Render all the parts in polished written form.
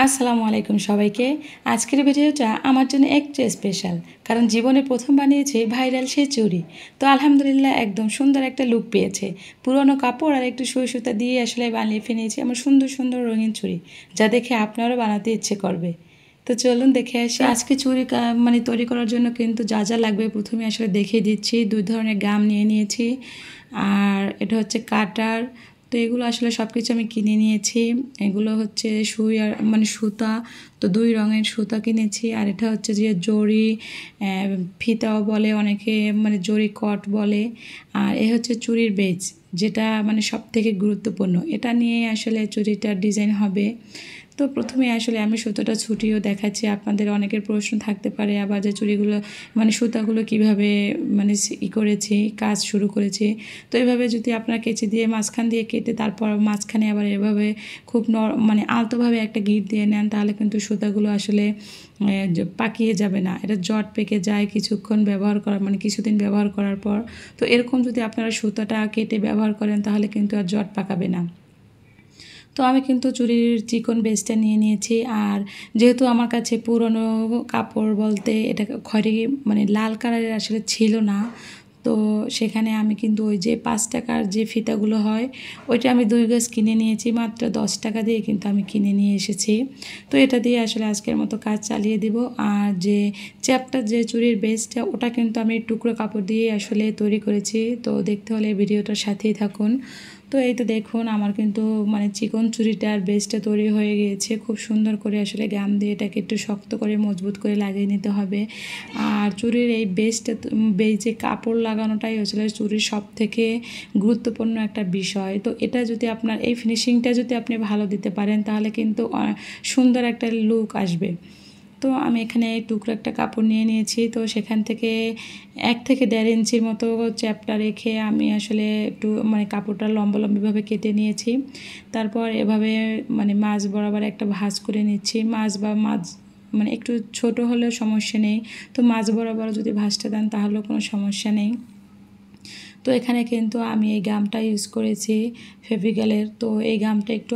আসসালামু আলাইকুম সবাইকে। আজকের ভিডিওটা আমার জন্য একটু স্পেশাল, কারণ জীবনে প্রথম বানিয়েছি ভাইরাল সেই চুড়ি। তো আলহামদুলিল্লাহ একদম সুন্দর একটা লুক পেয়েছে। পুরনো কাপড় আর একটু সুই সুতা দিয়ে আসলে বানিয়ে ফেলেছি আমার সুন্দর সুন্দর রঙিন চুড়ি, যা দেখে আপনারও বানাতে ইচ্ছে করবে। তো চলুন দেখে আসি। আজকে চুড়ি তৈরি করার জন্য কিন্তু যা যা লাগবে প্রথমে আসলে দেখিয়ে দিচ্ছি। 2 ধরনের গাম নিয়ে নিয়েছি, আর এটা হচ্ছে কাটার। তো এগুলো আসলে সব কিছু আমি কিনে নিয়েছি। এগুলো হচ্ছে সুই আর সুতা। তো 2 রঙের সুতা কিনেছি। আর এটা হচ্ছে যে জরি ফিতাও বলে অনেকে, জরি কট বলে। আর এ হচ্ছে চুড়ির বেজ, যেটা সব থেকে গুরুত্বপূর্ণ। এটা নিয়ে আসলে চুড়িটার ডিজাইন হবে। তো প্রথমে আসলে আমি সুতোটা ছুটিয়েও দেখাচ্ছি। আপনাদের অনেকের প্রশ্ন থাকতে পারে আবার যে চুড়িগুলো সুতাগুলো কীভাবে করেছি, কাজ শুরু করেছি। তো এভাবে যদি আপনার কেচি দিয়ে মাঝখান দিয়ে কেটে তারপর মাঝখানে আবার এভাবে খুব আলতোভাবে একটা গিঁট দিয়ে নেন, তাহলে কিন্তু সুতাগুলো আসলে পাকিয়ে যাবে না। এটা জট পেকে যায় কিছুক্ষণ ব্যবহার করা কিছুদিন ব্যবহার করার পর। তো এরকম যদি আপনারা সুতাটা কেটে ব্যবহার করেন তাহলে কিন্তু আর জট পাকাবে না। তো আমি কিন্তু চুড়ির চিকন বেসটা নিয়ে নিয়েছি। আর যেহেতু আমার কাছে পুরনো কাপড় বলতে এটা খয়েরি লাল কালারের আসলে ছিল না, তো সেখানে আমি কিন্তু ওই যে 5 টাকার যে ফিতাগুলো হয় ওইটা আমি 2 গজ কিনে নিয়েছি। মাত্র 10 টাকা দিয়ে কিন্তু আমি কিনে নিয়ে এসেছি। তো এটা দিয়ে আসলে আজকের মতো কাজ চালিয়ে দিব। আর যে চ্যাপটা যে চুড়ির বেসটা ওটা কিন্তু আমি টুকরো কাপড় দিয়ে আসলে তৈরি করেছি। তো দেখতে হলে ভিডিওটার সাথেই থাকুন। তো এই তো দেখুন আমার কিন্তু চিকন চুড়িটার বেসটা তৈরি হয়ে গিয়েছে। খুব সুন্দর করে আসলে গাম দিয়ে এটাকে একটু শক্ত করে মজবুত করে লাগিয়ে নিতে হবে। আর চুড়ির এই বেজে কাপড় লাগানোটাই আসলে চুড়ির সব থেকে গুরুত্বপূর্ণ একটা বিষয়। তো এটা যদি আপনার এই ফিনিশিংটা যদি আপনি ভালো দিতে পারেন তাহলে কিন্তু সুন্দর একটা লুক আসবে। তো আমি এখানে টুকরো একটা কাপড় নিয়ে নিয়েছি। তো সেখান থেকে 1 থেকে 1.5 ইঞ্চির মতো চ্যাপটা রেখে আমি আসলে একটু কাপড়টা লম্বাভাবে কেটে নিয়েছি। তারপর এভাবে মাঝ বরাবর একটা ভাঁজ করে নিচ্ছি। মাঝ একটু ছোট হলেও সমস্যা নেই। তো মাঝ বরাবর যদি ভাঁজটা দেন তাহলেও কোনো সমস্যা নেই। তো এখানে কিন্তু আমি এই গামটা ইউজ করেছি ফেভিক্যালের। তো এই গামটা একটু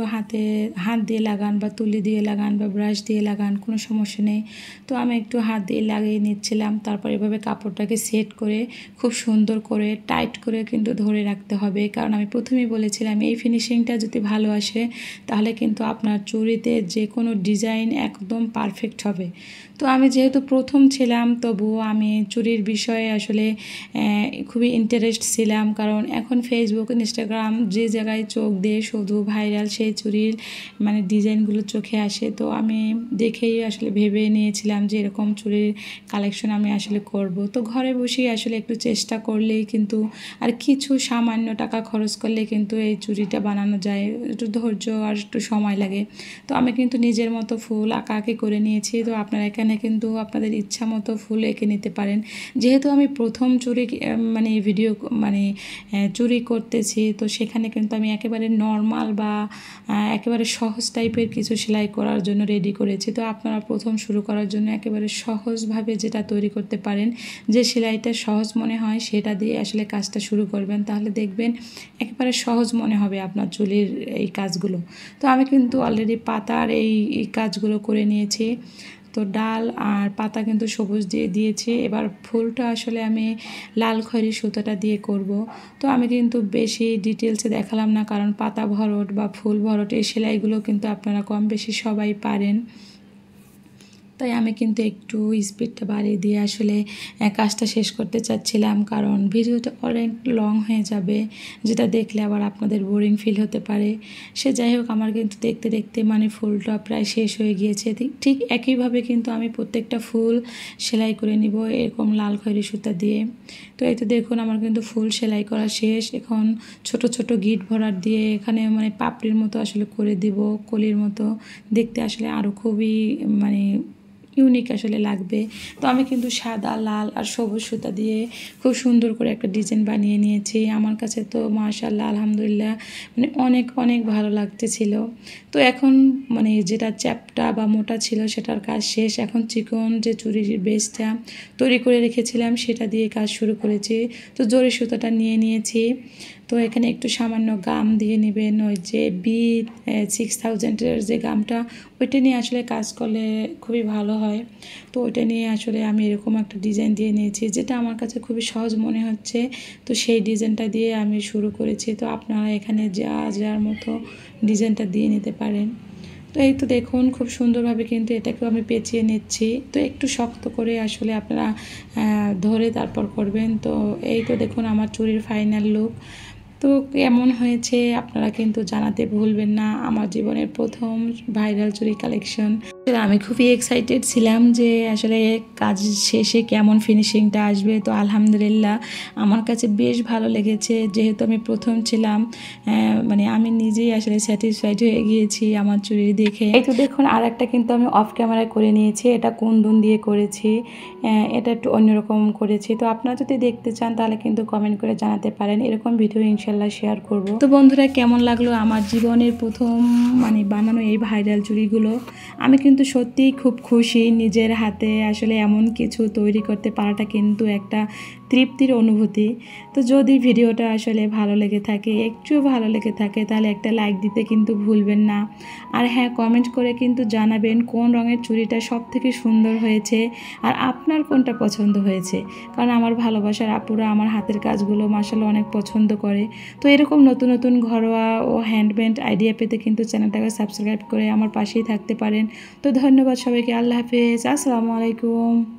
হাত দিয়ে লাগান বা তুলি দিয়ে লাগান বা ব্রাশ দিয়ে লাগান, কোনো সমস্যা নেই। তো আমি একটু হাত দিয়ে লাগিয়ে নিচ্ছিলাম। তারপর এভাবে কাপড়টাকে সেট করে খুব সুন্দর করে টাইট করে কিন্তু ধরে রাখতে হবে, কারণ আমি প্রথমেই বলেছিলাম এই ফিনিশিংটা যদি ভালো আসে তাহলে কিন্তু আপনার চুড়িতে যে কোনো ডিজাইন একদম পারফেক্ট হবে। তো আমি যেহেতু প্রথম ছিলাম তবুও আমি চুড়ির বিষয়ে আসলে খুবই ইন্টারেস্ট ছিলাম, কারণ এখন ফেসবুক ইনস্টাগ্রাম যে জায়গায় চোখ দিয়ে শুধু ভাইরাল সেই চুড়ির ডিজাইনগুলো চোখে আসে। তো আমি দেখেই আসলে ভেবে নিয়েছিলাম যে এরকম চুড়ির কালেকশন আমি আসলে করব। তো ঘরে বসেই আসলে একটু চেষ্টা করলেই কিন্তু আর কিছু সামান্য টাকা খরচ করলে কিন্তু এই চুড়িটা বানানো যায়। একটু ধৈর্য আর একটু সময় লাগে। তো আমি কিন্তু নিজের মতো ফুল আঁকাআঁকি করে নিয়েছি। তো আপনারা এখানে কিন্তু আপনাদের ইচ্ছা মতো ফুল এঁকে নিতে পারেন। যেহেতু আমি প্রথম চুড়ি চুড়ি করতেছি, তো সেখানে কিন্তু আমি একেবারে নর্মাল বা একেবারে সহজ টাইপের কিছু সেলাই করার জন্য রেডি করেছি। তো আপনারা প্রথম শুরু করার জন্য একেবারে সহজভাবে যেটা তৈরি করতে পারেন, যে সেলাইটা সহজ মনে হয় সেটা দিয়ে আসলে কাজটা শুরু করবেন, তাহলে দেখবেন একেবারে সহজ মনে হবে আপনার চুলের এই কাজগুলো। তো আমি কিন্তু অলরেডি পাতার এই কাজগুলো করে নিয়েছি। তো ডাল আর পাতা কিন্তু সবুজ দিয়ে দিয়েছি। এবার ফুলটা আসলে আমি লাল খয়েরি সুতাটা দিয়ে করব। তো আমি কিন্তু বেশি ডিটেলসে দেখালাম না, কারণ পাতা ভরট বা ফুল ভরট এই সেলাইগুলো কিন্তু আপনারা কম বেশি সবাই পারেন। তাই আমি কিন্তু একটু স্পিডটা বাড়িয়ে দিয়ে আসলে কাজটা শেষ করতে চাচ্ছিলাম, কারণ ভিডিওটা অনেক লং হয়ে যাবে, যেটা দেখলে আবার আপনাদের বোরিং ফিল হতে পারে। সে যাই হোক, আমার কিন্তু দেখতে দেখতে ফুলটা প্রায় শেষ হয়ে গিয়েছে। ঠিক একইভাবে কিন্তু আমি প্রত্যেকটা ফুল সেলাই করে নিব এরকম লাল খয়েরি সুতা দিয়ে। তো এই তো দেখুন আমার কিন্তু ফুল সেলাই করা শেষ। এখন ছোট ছোট গিট ভরাট দিয়ে এখানে পাপড়ির মতো আসলে করে দিব, কলির মতো দেখতে আসলে আরও খুবই ইউনিক আসলে লাগবে। তো আমি কিন্তু সাদা, লাল আর সবুজ সুতা দিয়ে খুব সুন্দর করে একটা ডিজাইন বানিয়ে নিয়েছি। আমার কাছে তো মাশাআল্লাহ আলহামদুলিল্লাহ অনেক অনেক ভালো লাগতেছিল। তো এখন মানে যেটা চ্যাপটা বা মোটা ছিল সেটার কাজ শেষ। এখন চিকন যে চুড়ির বেসটা তৈরি করে রেখেছিলাম সেটা দিয়ে কাজ শুরু করেছি। তো জরি সুতাটা নিয়ে নিয়েছি। তো এখানে একটু সামান্য গাম দিয়ে নেবেন, ওই যে B6000-এর যে গামটা ওইটা নিয়ে আসলে কাজ করলে খুবই ভালো হয়। তো ওইটা নিয়ে আসলে আমি এরকম একটা ডিজাইন দিয়ে নিয়েছি, যেটা আমার কাছে খুবই সহজ মনে হচ্ছে। তো সেই ডিজাইনটা দিয়ে আমি শুরু করেছি। তো আপনারা এখানে যার মতো ডিজাইনটা দিয়ে নিতে পারেন। তো এই তো দেখুন খুব সুন্দরভাবে কিন্তু এটাকেও আমি পেঁচিয়ে নিচ্ছি। তো একটু শক্ত করে আসলে আপনারা ধরে তারপর করবেন। তো এই তো দেখুন আমার চুড়ির ফাইনাল লুক। তো কেমন হয়েছে আপনারা কিন্তু জানাতে ভুলবেন না। আমার জীবনের প্রথম ভাইরাল চুড়ি কালেকশন। আমি খুবই এক্সাইটেড ছিলাম যে আসলে কাজ শেষে কেমন ফিনিশিংটা আসবে। তো আলহামদুলিল্লাহ আমার কাছে বেশ ভালো লেগেছে, যেহেতু আমি প্রথম ছিলাম। মানে আমি নিজেই আসলে স্যাটিসফাইড হয়ে গিয়েছি আমার চুড়ি দেখে। এই তো দেখুন আর একটা কিন্তু আমি অফ ক্যামেরায় করে নিয়েছি, এটা কুন্দন দিয়ে করেছি। এটা একটু অন্যরকম করেছি। তো আপনারা যদি দেখতে চান তাহলে কিন্তু কমেন্ট করে জানাতে পারেন, এরকম ভিডিও ইনশাল্লাহ শেয়ার করব। তো বন্ধুরা কেমন লাগলো আমার জীবনের প্রথম মানে বানানো এই ভাইরাল চুড়িগুলো। আমি কিন্তু সত্যিই খুব খুশি নিজের হাতে আসলে এমন কিছু তৈরি করতে পারাটা কিন্তু একটা তৃপ্তির অনুভূতি। তো যদি ভিডিওটা আসলে ভালো লেগে থাকে, একটুও ভালো লেগে থাকে, তাহলে একটা লাইক দিতে কিন্তু ভুলবেন না। আর হ্যাঁ, কমেন্ট করে কিন্তু জানাবেন কোন রঙের চুড়িটা সব থেকে সুন্দর হয়েছে আর আপনার কোনটা পছন্দ হয়েছে। কারণ আমার ভালোবাসার আপুরা আমার হাতের কাজগুলো মাশাআল্লাহ অনেক পছন্দ করে। তো এরকম নতুন নতুন ঘরোয়া ও হ্যান্ডমেড আইডিয়া পেতে কিন্তু চ্যানেলটাকে সাবস্ক্রাইব করে আমার পাশেই থাকতে পারেন। তো ধন্যবাদ সবাইকে। আল্লাহ হাফেজ। আসসালামু আলাইকুম।